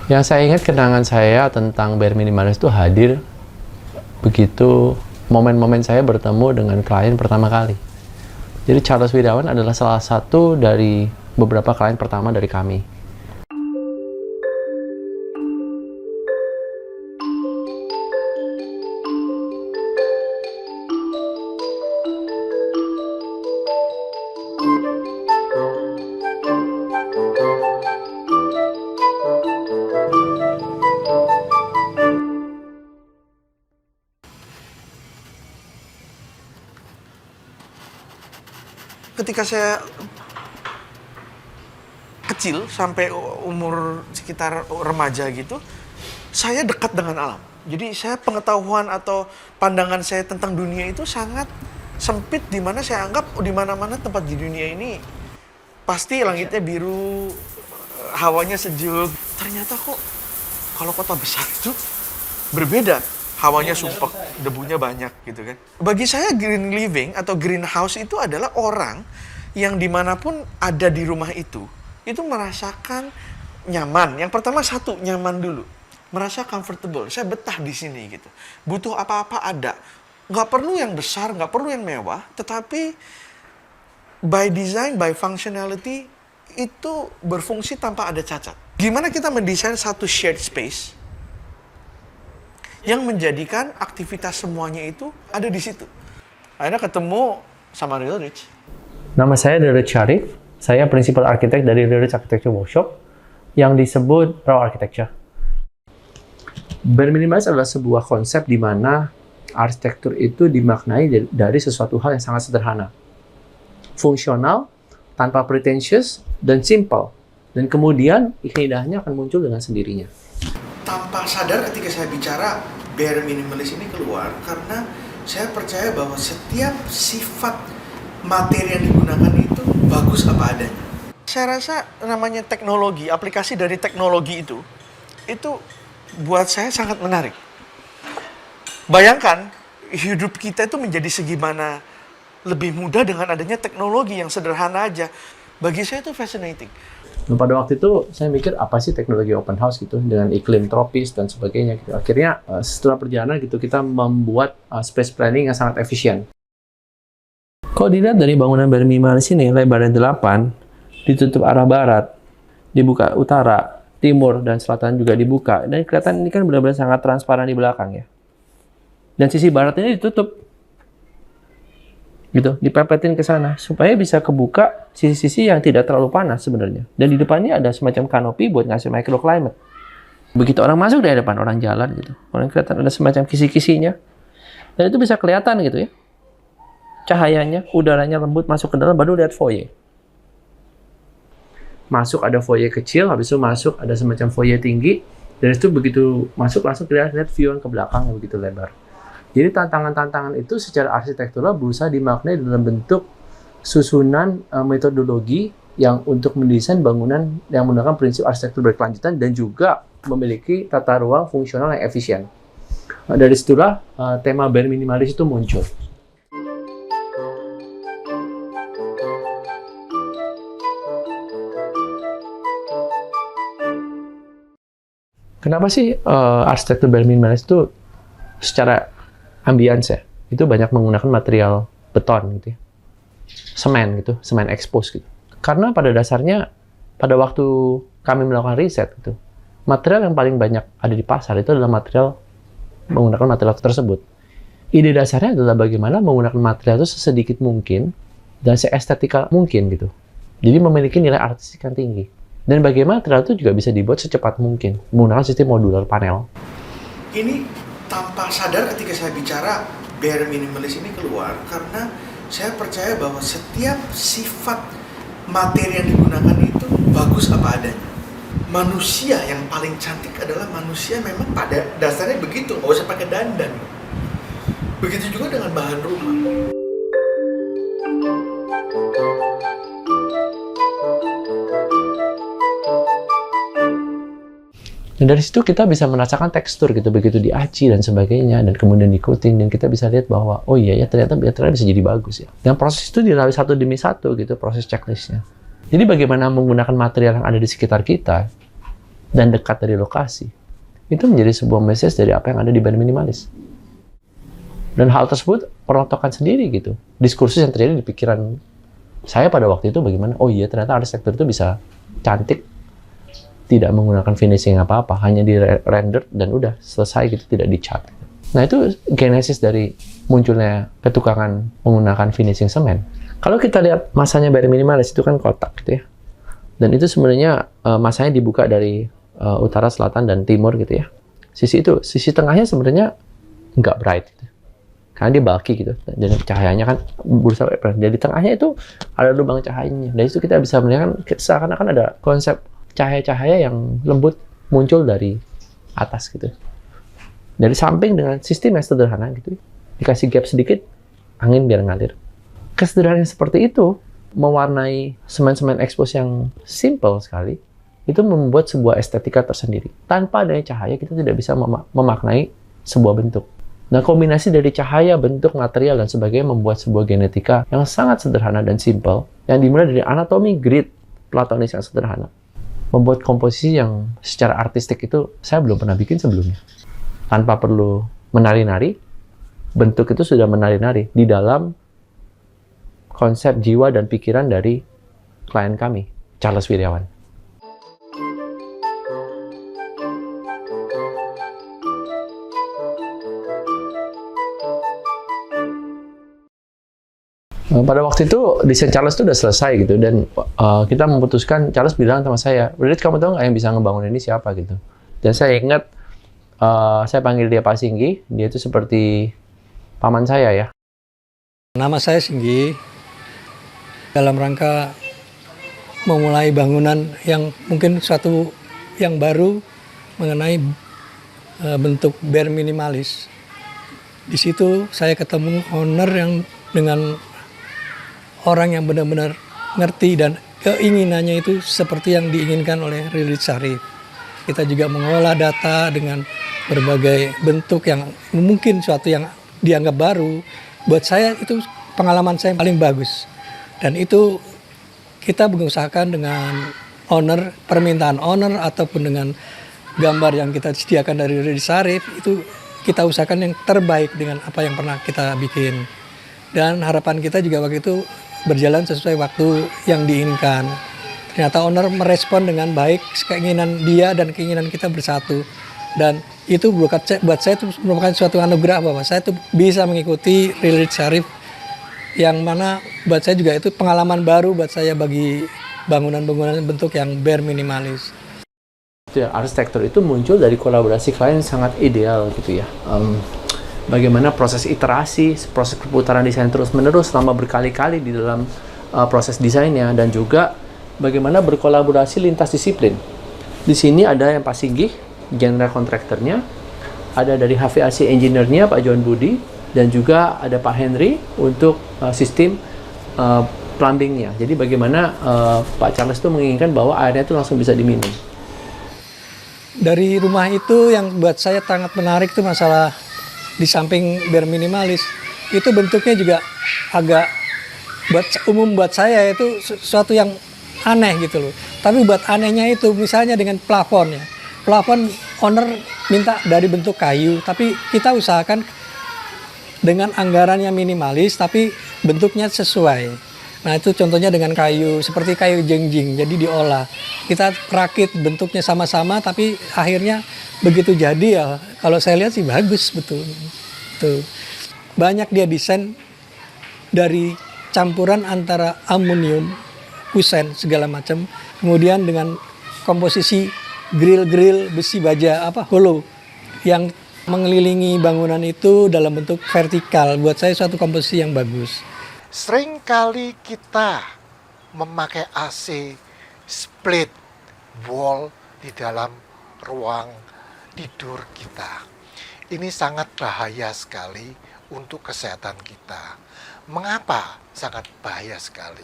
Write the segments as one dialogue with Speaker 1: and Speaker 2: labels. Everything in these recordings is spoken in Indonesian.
Speaker 1: Yang saya ingat kenangan saya tentang Bare Minimalis itu hadir begitu momen-momen saya bertemu dengan klien pertama kali. Jadi Charles Wirawan adalah salah satu dari beberapa klien pertama dari kami.
Speaker 2: Ketika saya kecil sampai umur sekitar remaja gitu, saya dekat dengan alam. Jadi saya pengetahuan atau pandangan saya tentang dunia itu sangat sempit, di mana saya anggap di mana-mana tempat di dunia ini pasti langitnya biru, hawanya sejuk. Ternyata kok kalau kota besar itu berbeda. Hawanya sumpek, debunya banyak gitu kan. Bagi saya green living atau greenhouse itu adalah orang yang dimanapun ada di rumah itu merasakan nyaman. Yang pertama satu, nyaman dulu. Merasa comfortable, saya betah di sini gitu. Butuh apa-apa ada. Nggak perlu yang besar, nggak perlu yang mewah, tetapi by design, by functionality, itu berfungsi tanpa ada cacat. Gimana kita mendesain satu shared space yang menjadikan aktivitas semuanya itu ada di situ. Akhirnya ketemu sama Real Rich.
Speaker 1: Nama saya Rich Syarif, saya Principal Architect dari Real Rich Architecture Workshop yang disebut Raw Architecture. Bare Minimalis adalah sebuah konsep di mana arsitektur itu dimaknai dari sesuatu hal yang sangat sederhana. Fungsional, tanpa pretentious, dan simple. Dan kemudian keindahannya akan muncul dengan sendirinya.
Speaker 2: Tanpa sadar ketika saya bicara Bare Minimalis ini keluar karena saya percaya bahwa setiap sifat materi yang digunakan itu bagus apa adanya. Saya rasa namanya teknologi, aplikasi dari teknologi itu buat saya sangat menarik. Bayangkan hidup kita itu menjadi segimana lebih mudah dengan adanya teknologi yang sederhana aja. Bagi saya itu fascinating.
Speaker 1: Nah, pada waktu itu saya mikir apa sih teknologi open house gitu dengan iklim tropis dan sebagainya gitu. Akhirnya setelah perjalanan gitu kita membuat space planning yang sangat efisien. Kalau dilihat dari bangunan Bare Minimalis ini lebarnya 8, ditutup arah barat, dibuka utara, timur dan selatan juga dibuka, dan kelihatan ini kan benar-benar sangat transparan di belakang ya. Dan sisi barat ini ditutup. Gitu, dipepetin ke sana supaya bisa kebuka sisi-sisi yang tidak terlalu panas sebenarnya. Dan di depannya ada semacam kanopi buat ngasih microclimate. Begitu orang masuk dari depan, orang jalan gitu, orang kelihatan ada semacam kisi-kisinya. Dan itu bisa kelihatan gitu ya. Cahayanya, udaranya lembut masuk ke dalam, baru lihat foyer. Masuk ada foyer kecil, habis itu masuk ada semacam foyer tinggi, dan itu begitu masuk langsung lihat view ke belakang yang begitu lebar. Jadi tantangan-tantangan itu secara arsitektural berusaha dimaknai dalam bentuk susunan metodologi yang untuk mendesain bangunan yang menggunakan prinsip arsitektur berkelanjutan dan juga memiliki tata ruang fungsional yang efisien. Dari situlah tema Bare Minimalis itu muncul. Kenapa sih arsitektur Bare Minimalis itu secara ambience ya, itu banyak menggunakan material beton gitu ya, semen gitu, semen expose gitu. Karena pada dasarnya pada waktu kami melakukan riset gitu, material yang paling banyak ada di pasar itu adalah material menggunakan material tersebut. Ide dasarnya adalah bagaimana menggunakan material itu sesedikit mungkin dan seestetikal mungkin gitu. Jadi memiliki nilai artistik yang tinggi. Dan bagaimana material itu juga bisa dibuat secepat mungkin menggunakan sistem modular panel.
Speaker 2: Ini tanpa sadar ketika saya bicara Bare Minimalis ini keluar karena saya percaya bahwa setiap sifat materi yang digunakan itu bagus apa adanya. Manusia yang paling cantik adalah manusia memang pada dasarnya begitu, nggak usah pakai dandan. Begitu juga dengan bahan rumah.
Speaker 1: Dan dari situ kita bisa merasakan tekstur gitu, begitu diaci dan sebagainya, dan kemudian diikutin, dan kita bisa lihat bahwa, oh iya ya ternyata bisa jadi bagus ya. Dan proses itu dilalui satu demi satu gitu, proses checklistnya. Jadi bagaimana menggunakan material yang ada di sekitar kita, dan dekat dari lokasi, itu menjadi sebuah message dari apa yang ada di band minimalis. Dan hal tersebut perontokan sendiri gitu. Diskursus yang terjadi di pikiran saya pada waktu itu bagaimana, oh iya ternyata arsitektur itu bisa cantik, tidak menggunakan finishing apa-apa, hanya di render dan udah selesai gitu, tidak dicat. Nah itu genesis dari munculnya ketukangan menggunakan finishing semen. Kalau kita lihat masanya band minimalis itu kan kotak gitu ya. Dan itu sebenarnya masanya dibuka dari utara, selatan, dan timur gitu ya. Sisi tengahnya sebenarnya nggak bright gitu. Karena dia bulky gitu, dan cahayanya kan berusaha. Jadi tengahnya itu ada lubang cahayanya. Dari itu kita bisa melihat seakan-akan ada konsep cahaya-cahaya yang lembut muncul dari atas gitu. Dari samping dengan sistem yang sederhana gitu, dikasih gap sedikit, angin biar ngalir. Kesederhanaan seperti itu mewarnai semen-semen expose yang simple sekali, itu membuat sebuah estetika tersendiri. Tanpa adanya cahaya, kita tidak bisa memaknai sebuah bentuk. Nah, kombinasi dari cahaya, bentuk, material, dan sebagainya membuat sebuah genetika yang sangat sederhana dan simple, yang dimulai dari anatomi grid platonis yang sederhana, membuat komposisi yang secara artistik itu saya belum pernah bikin sebelumnya. Tanpa perlu menari-nari, bentuk itu sudah menari-nari di dalam konsep jiwa dan pikiran dari klien kami, Charles Wiryawan. Pada waktu itu desain Charles itu udah selesai gitu, dan kita memutuskan, Charles bilang sama saya, Ridit, kamu tahu nggak yang bisa ngebangun ini siapa gitu. Dan saya ingat saya panggil dia Pak Singgi, dia itu seperti paman saya ya.
Speaker 3: Nama saya Singgi, dalam rangka memulai bangunan yang mungkin suatu yang baru mengenai bentuk bare minimalis. Di situ saya ketemu owner yang dengan orang yang benar-benar ngerti dan keinginannya itu seperti yang diinginkan oleh Ridit Syarif. Kita juga mengolah data dengan berbagai bentuk yang mungkin suatu yang dianggap baru. Buat saya itu pengalaman saya paling bagus. Dan itu kita mengusahakan dengan owner, permintaan owner ataupun dengan gambar yang kita sediakan dari Ridit Syarif, itu kita usahakan yang terbaik dengan apa yang pernah kita bikin. Dan harapan kita juga waktu itu berjalan sesuai waktu yang diinginkan. Ternyata owner merespon dengan baik keinginan dia dan keinginan kita bersatu. Dan itu buat saya itu merupakan suatu anugerah bahwa saya itu bisa mengikuti Ridit Syarif, yang mana buat saya juga itu pengalaman baru buat saya bagi bangunan-bangunan bentuk yang bare minimalis.
Speaker 1: Arsitektur itu muncul dari kolaborasi klien yang sangat ideal gitu ya. Bagaimana proses iterasi, proses perputaran desain terus-menerus selama berkali-kali di dalam proses desainnya, dan juga bagaimana berkolaborasi lintas disiplin. Di sini ada yang Pak Singgi, general kontraktornya, ada dari HVAC engineer-nya Pak John Budi, dan juga ada Pak Henry untuk sistem plumbing-nya. Jadi bagaimana Pak Charles itu menginginkan bahwa airnya itu langsung bisa diminum.
Speaker 3: Dari rumah itu yang buat saya sangat menarik itu masalah di samping bare minimalis, itu bentuknya juga agak buat saya itu sesuatu yang aneh gitu loh. Tapi buat anehnya itu misalnya dengan plafon ya. Plafon owner minta dari bentuk kayu, tapi kita usahakan dengan anggaran yang minimalis tapi bentuknya sesuai. Nah itu contohnya dengan kayu, seperti kayu jengjing, jadi diolah. Kita rakit bentuknya sama-sama tapi akhirnya begitu jadi ya, kalau saya lihat sih bagus betul. Tuh. Banyak dia desain dari campuran antara aluminium, kusen segala macam, kemudian dengan komposisi grill besi baja hollow yang mengelilingi bangunan itu dalam bentuk vertikal. Buat saya suatu komposisi yang bagus.
Speaker 4: Seringkali kita memakai AC split wall di dalam ruang tidur kita. Ini sangat bahaya sekali untuk kesehatan kita. Mengapa sangat bahaya sekali?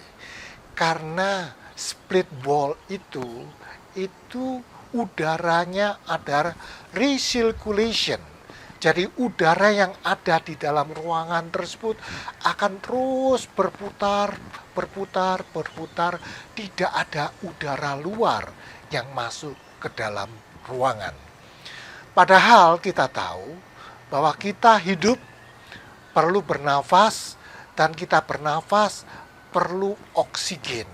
Speaker 4: Karena split wall itu udaranya ada recirculation. Jadi udara yang ada di dalam ruangan tersebut akan terus berputar, tidak ada udara luar yang masuk ke dalam ruangan. Padahal kita tahu bahwa kita hidup perlu bernafas, dan kita bernafas perlu oksigen.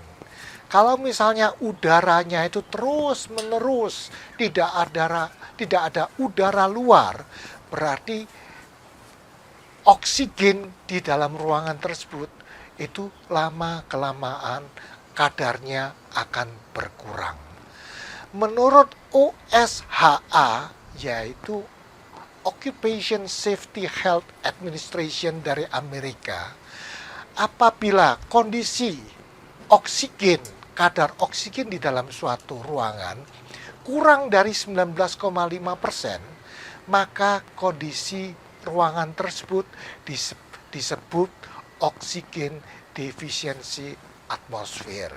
Speaker 4: Kalau misalnya udaranya itu terus-menerus tidak ada udara luar, berarti oksigen di dalam ruangan tersebut itu lama-kelamaan kadarnya akan berkurang. Menurut OSHA, yaitu Occupation Safety Health Administration dari Amerika, apabila kondisi oksigen, kadar oksigen di dalam suatu ruangan kurang dari 19,5%, maka kondisi ruangan tersebut disebut oksigen defisiensi atmosfer.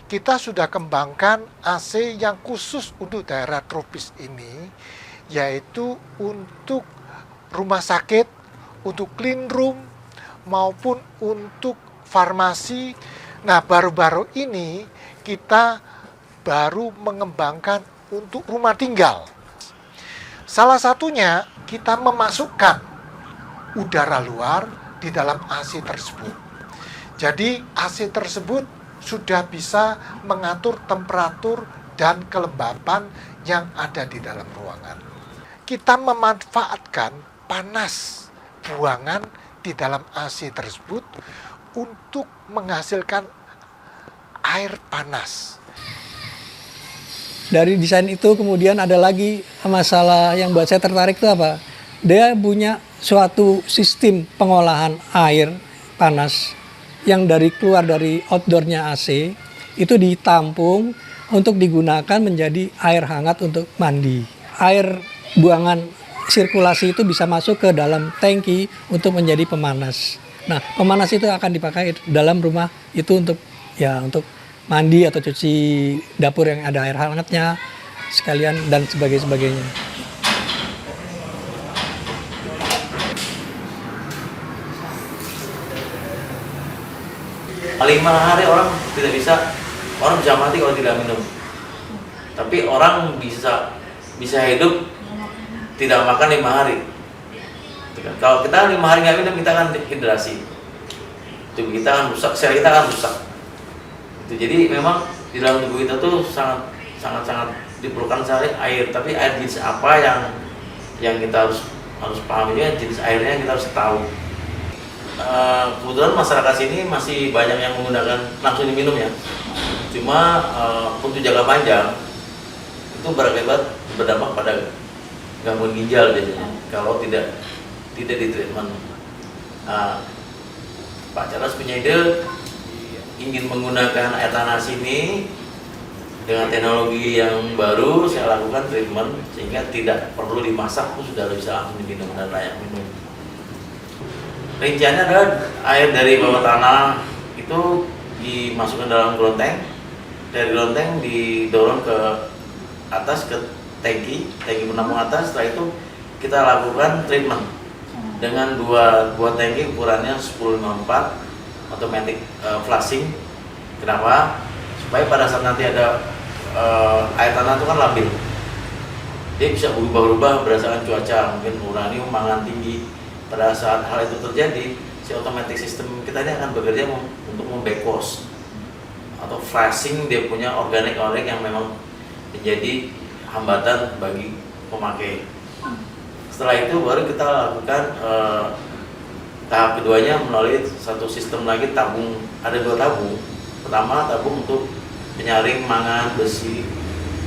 Speaker 4: Kita sudah kembangkan AC yang khusus untuk daerah tropis ini, yaitu untuk rumah sakit, untuk clean room, maupun untuk farmasi. Nah, baru-baru ini kita baru mengembangkan untuk rumah tinggal. Salah satunya kita memasukkan udara luar di dalam AC tersebut. Jadi AC tersebut sudah bisa mengatur temperatur dan kelembapan yang ada di dalam ruangan. Kita memanfaatkan panas buangan di dalam AC tersebut untuk menghasilkan air panas.
Speaker 3: Dari desain itu kemudian ada lagi masalah yang buat saya tertarik itu apa? Dia punya suatu sistem pengolahan air panas yang keluar dari outdoornya AC itu ditampung untuk digunakan menjadi air hangat untuk mandi. Air buangan sirkulasi itu bisa masuk ke dalam tangki untuk menjadi pemanas. Nah, pemanas itu akan dipakai dalam rumah itu untuk mandi atau cuci dapur yang ada air hangatnya sekalian dan sebagainya.
Speaker 5: Paling hari orang bisa mati kalau tidak minum. Tapi orang bisa hidup tidak makan 5 hari. Kalau kita 5 hari nggak minum, kita akan dehidrasi. Tubuh kita akan rusak, sel kita akan rusak. Jadi memang di dalam tubuh kita tuh sangat diperlukan sekali air. Tapi air jenis apa yang kita harus pahami juga, jenis airnya yang kita harus tahu. Kebetulan masyarakat sini masih banyak yang menggunakan langsung diminum ya. Cuma untuk jangka panjang itu berdampak pada gangguan ginjal biasanya kalau tidak di treatment. Pak Charles punya ide ingin menggunakan air tanah sini dengan teknologi yang baru. Saya lakukan treatment sehingga tidak perlu dimasak pun sudah bisa langsung diminum dan layak minum. Rinciannya adalah air dari bawah tanah itu dimasukkan dalam gelonteng, dari gelonteng didorong ke atas ke tangki penampung atas. Setelah itu kita lakukan treatment dengan dua tangki ukurannya 1054 automatic flushing. Kenapa? Supaya pada saat nanti ada air tanah itu kan labil, dia bisa berubah-ubah berdasarkan cuaca, mungkin uranium mangan tinggi. Pada saat hal itu terjadi, si automatic system kita ini akan bekerja untuk membekos atau flushing dia punya organik yang memang menjadi hambatan bagi pemakai. Setelah itu baru kita lakukan tahap keduanya melalui satu sistem lagi tabung. Ada 2 tabung. Pertama tabung untuk penyaring mangan, besi,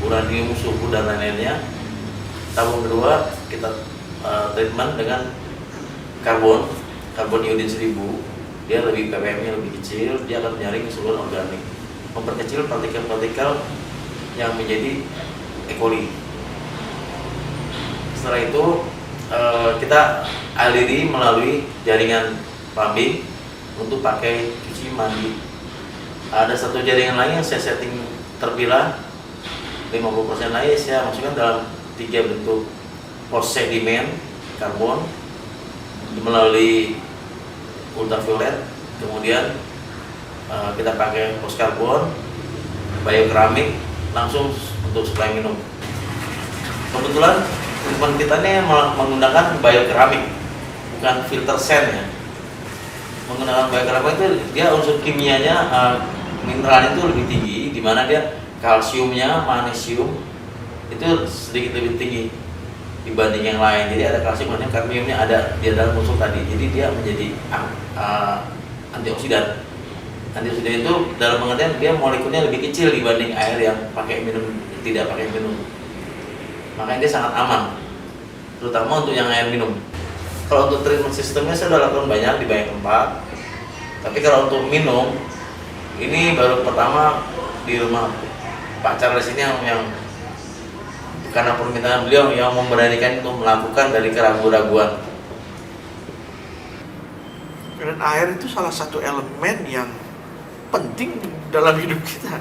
Speaker 5: uranium, suhu dan lain-lainnya. Tabung kedua kita treatment dengan karbon iodin 1000. Dia lebih ppm-nya lebih kecil, dia akan menyaring keseluruhan organik, memperkecil partikel-partikel yang menjadi E. coli. Setelah itu kita aliri melalui jaringan plumbing untuk pakai cuci mandi. Ada satu jaringan lain yang saya setting terpilah 50% lagi saya masukkan dalam 3 bentuk pos sedimen karbon melalui ultraviolet, kemudian kita pakai pos karbon, biokeramik langsung untuk suplai minum. Kebetulan treatment kita ini menggunakan biokeramik, bukan filter sand ya. Menggunakan biokeramik itu dia unsur kimianya, mineralnya itu lebih tinggi, di mana dia kalsiumnya, magnesium itu sedikit lebih tinggi dibanding yang lain. Jadi ada kalsium, magnesium, kadmiumnya ada di dalam unsur tadi. Jadi dia menjadi antioksidan. Antioksidan itu dalam pengertian dia molekulnya lebih kecil dibanding air yang tidak pakai minum. Makanya dia sangat aman, terutama untuk yang air minum. Kalau untuk treatment sistemnya saya sudah lakukan banyak di banyak tempat. Tapi kalau untuk minum, ini baru pertama di rumah Pak Charles ini yang karena permintaan beliau yang memberanikan untuk melakukan dari keraguan-raguan.
Speaker 2: Dan air itu salah satu elemen yang penting dalam hidup kita.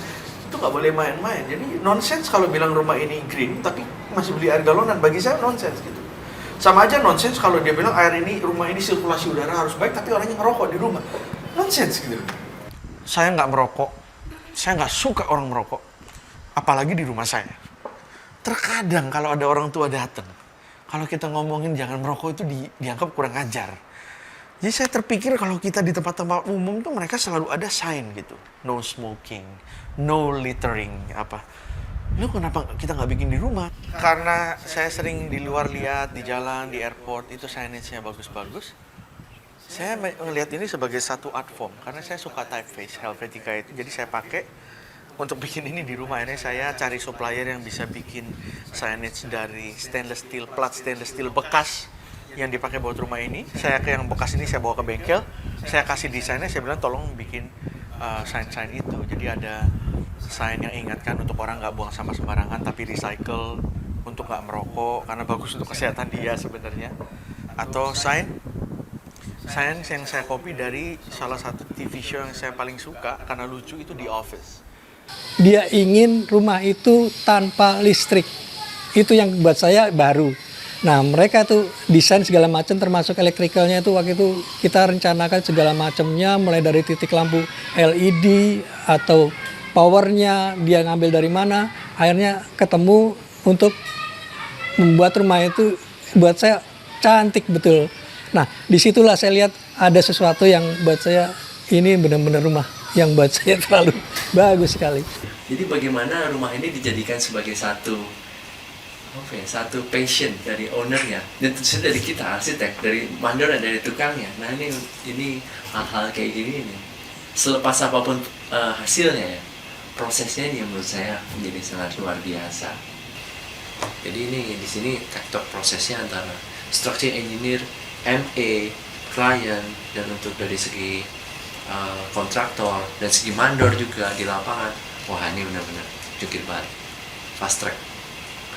Speaker 2: Itu nggak boleh main-main. Jadi nonsense kalau bilang rumah ini green, tapi masih beli air galonan. Bagi saya nonsense gitu. Sama aja nonsense kalau dia bilang rumah ini sirkulasi udara harus baik, tapi orangnya ngerokok di rumah. Nonsense gitu. Saya nggak merokok. Saya nggak suka orang merokok. Apalagi di rumah saya. Terkadang kalau ada orang tua datang, kalau kita ngomongin jangan merokok itu dianggap kurang ajar. Jadi saya terpikir kalau kita di tempat-tempat umum tuh mereka selalu ada sign gitu. No smoking, no littering, apa. Lu kenapa kita nggak bikin di rumah? Karena saya sering di luar lihat, di jalan, di airport, itu signage-nya bagus-bagus. Saya melihat ini sebagai satu art form, karena saya suka typeface Helvetica itu, jadi saya pakai untuk bikin ini di rumah. Ini saya cari supplier yang bisa bikin signage dari stainless steel, plat stainless steel bekas yang dipakai buat rumah ini. Saya ke yang bekas ini saya bawa ke bengkel, saya kasih desainnya, saya bilang tolong bikin sign-sign itu. Jadi ada sign yang ingatkan untuk orang nggak buang sampah sembarangan, tapi recycle, untuk nggak merokok karena bagus untuk kesehatan dia sebenarnya. Atau sign yang saya copy dari salah satu TV show yang saya paling suka karena lucu, itu The Office.
Speaker 3: Dia ingin rumah itu tanpa listrik. Itu yang buat saya baru. Nah, mereka tuh desain segala macam termasuk elektrikalnya itu waktu itu kita rencanakan segala macamnya, mulai dari titik lampu LED atau powernya dia ngambil dari mana, akhirnya ketemu untuk membuat rumah itu buat saya cantik betul. Nah, disitulah saya lihat ada sesuatu yang buat saya ini benar-benar rumah yang buat saya terlalu bagus sekali.
Speaker 6: Jadi bagaimana rumah ini dijadikan sebagai satu satu passion dari ownernya, dan tentu saja dari kita arsitek, dari mandor dan dari tukangnya. Nah ini hal-hal kayak gini nih. Selepas apapun hasilnya ya, prosesnya ini yang menurut saya menjadi sangat luar biasa. Jadi ini di sini faktor prosesnya antara structure engineer, MA, klien, dan untuk dari segi kontraktor dan segi mandor juga di lapangan. Wah, ini benar-benar jungkir balik, fast track.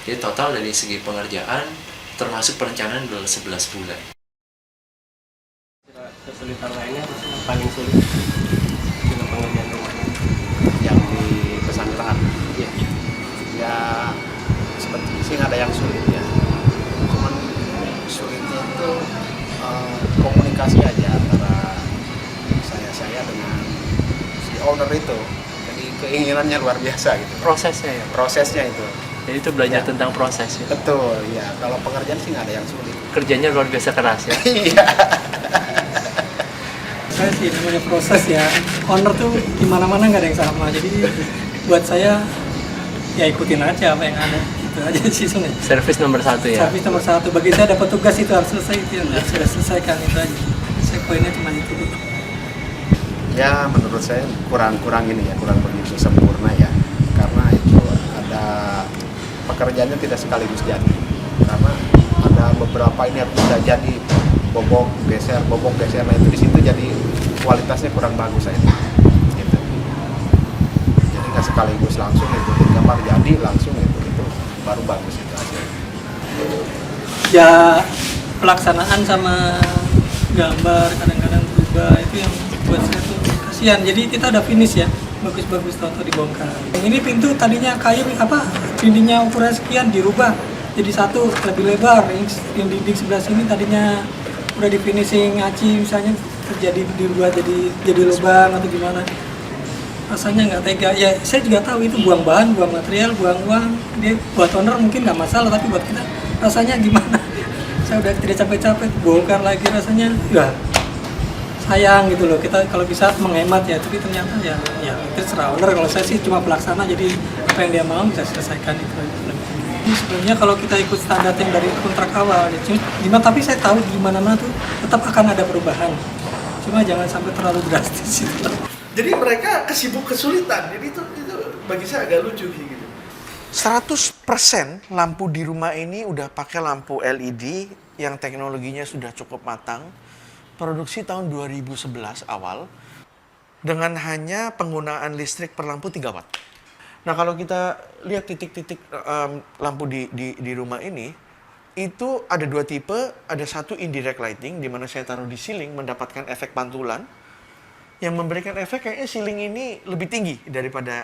Speaker 6: Jadi total dari segi pengerjaan termasuk perencanaan adalah 11 bulan.
Speaker 7: Kesulitan lainnya yang paling sulit dalam pengerjaan rumah yang di Pesanggerahan. Ya, ya seperti sih ada yang sulit ya. Cuman sulitnya itu komunikasi aja antara saya dengan si owner itu. Jadi keinginannya luar biasa gitu.
Speaker 6: Prosesnya ya?
Speaker 7: Prosesnya itu.
Speaker 6: Jadi itu belajar
Speaker 7: Ya.
Speaker 6: tentang proses ya?
Speaker 7: Betul, ya. Kalau pengerjaan sih nggak ada yang sulit.
Speaker 6: Kerjanya luar biasa keras ya?
Speaker 7: Iya.
Speaker 3: Saya sih namanya proses ya. Owner tuh gimana-mana nggak ada yang sama. Jadi buat saya ya ikutin aja apa yang ada. Itu aja sih sebenarnya.
Speaker 6: Servis nomor 1 ya?
Speaker 3: Servis nomor 1. Bagi saya dapat tugas itu harus selesai, itu yang sudah selesaikan itu aja. Saya poinnya cuma itu.
Speaker 7: Ya menurut saya kurang ini ya, kurang begitu sempurna ya, karena itu ada pekerjaannya tidak sekaligus jadi, karena ada beberapa ini harus sudah jadi bobok geser, nah itu di situ jadi kualitasnya kurang bagus saya gitu. Jadi nggak sekaligus langsung itu gambar jadi langsung itu baru bagus itu hasilnya.
Speaker 3: Ya pelaksanaan sama gambar kadang-kadang berubah, itu yang buat saya tuh kasihan. Jadi kita ada finish ya, bagus-bagus tahu dibongkar. Yang ini pintu tadinya kayu dindingnya ukuran sekian dirubah jadi satu lebih lebar. Yang dinding sebelah sini tadinya udah di finishing ngaci misalnya terjadi dirubah jadi lubang atau gimana. rasanya nggak tega. Ya saya juga tahu itu buang bahan, buang material, buang uang. Dia buat owner mungkin nggak masalah, tapi buat kita rasanya gimana? Saya udah tidak capek-capek bongkar lagi, rasanya ya sayang gitu loh. Kita kalau bisa menghemat ya, tapi ternyata ya itu serah owner. Kalau saya sih cuma pelaksana, jadi apa yang dia mau bisa selesaikan itu. Ini sebenarnya kalau kita ikut standar yang dari kontrak awal, ya, gimana? Tapi saya tahu di mana-mana tuh tetap akan ada perubahan. Cuma jangan sampai terlalu drastis gitu.
Speaker 2: Jadi mereka kesibuk kesulitan. Jadi itu bagi saya agak lucu sih gitu. 100% lampu di rumah ini udah pakai lampu LED yang teknologinya sudah cukup matang. Produksi tahun 2011 awal dengan hanya penggunaan listrik per lampu 3 watt. Nah, kalau kita lihat titik-titik lampu di rumah ini, itu ada 2 tipe, ada satu indirect lighting di mana saya taruh di ceiling mendapatkan efek pantulan. Yang memberikan efek kayaknya ceiling ini lebih tinggi daripada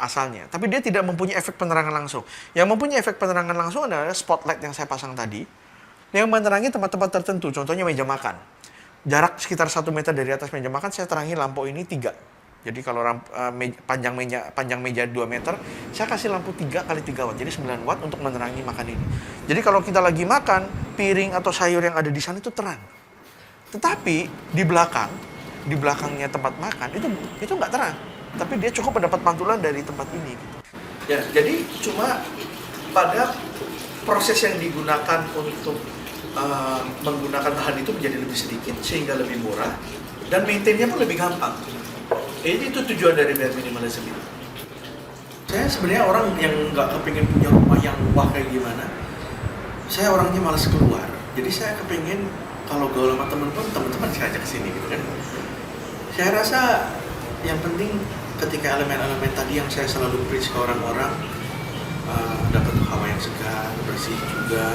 Speaker 2: asalnya. Tapi dia tidak mempunyai efek penerangan langsung. Yang mempunyai efek penerangan langsung adalah spotlight yang saya pasang tadi. Yang menerangi tempat-tempat tertentu, contohnya meja makan. Jarak sekitar 1 meter dari atas meja makan, saya terangi lampu ini 3. Jadi kalau panjang meja 2 meter, saya kasih lampu 3 kali 3 watt. Jadi 9 watt untuk menerangi makan ini. Jadi kalau kita lagi makan, piring atau sayur yang ada di sana itu terang. Tetapi di belakangnya tempat makan itu nggak terang, tapi dia cukup mendapat pantulan dari tempat ini gitu. Ya, jadi cuma pada proses yang digunakan untuk menggunakan bahan itu menjadi lebih sedikit sehingga lebih murah dan maintain-nya pun lebih gampang. Ini itu tujuan dari bare minimalism itu. Saya sebenarnya orang yang nggak kepingin punya rumah yang wah kayak gimana. Saya orangnya malas keluar, jadi saya kepingin kalau gaul sama teman-teman saya ajak ke sini gitu kan. Saya rasa yang penting ketika elemen-elemen tadi yang saya selalu preach ke orang-orang, dapat hawa yang segar, bersih juga,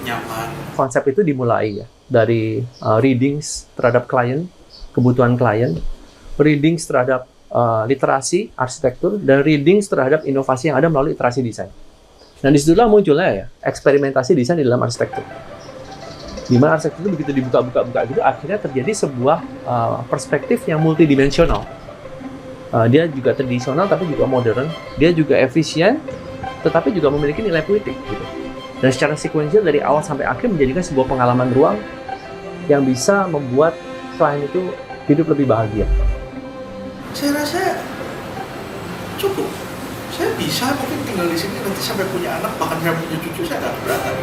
Speaker 2: nyaman.
Speaker 1: Konsep itu dimulai ya dari readings terhadap klien, kebutuhan klien, readings terhadap literasi arsitektur, dan readings terhadap inovasi yang ada melalui literasi desain. Dan disitulah munculnya ya eksperimentasi desain di dalam arsitektur. Di mana arsitektur itu begitu dibuka-buka gitu, akhirnya terjadi sebuah perspektif yang multidimensional. Dia juga tradisional tapi juga modern, dia juga efisien, tetapi juga memiliki nilai politik gitu. Dan secara sekuensial dari awal sampai akhir menjadikan sebuah pengalaman ruang yang bisa membuat klien itu hidup lebih bahagia.
Speaker 2: Saya rasa cukup. Saya bisa mungkin tinggal di sini nanti sampai punya anak, bahkan saya punya cucu, saya nggak keberatan.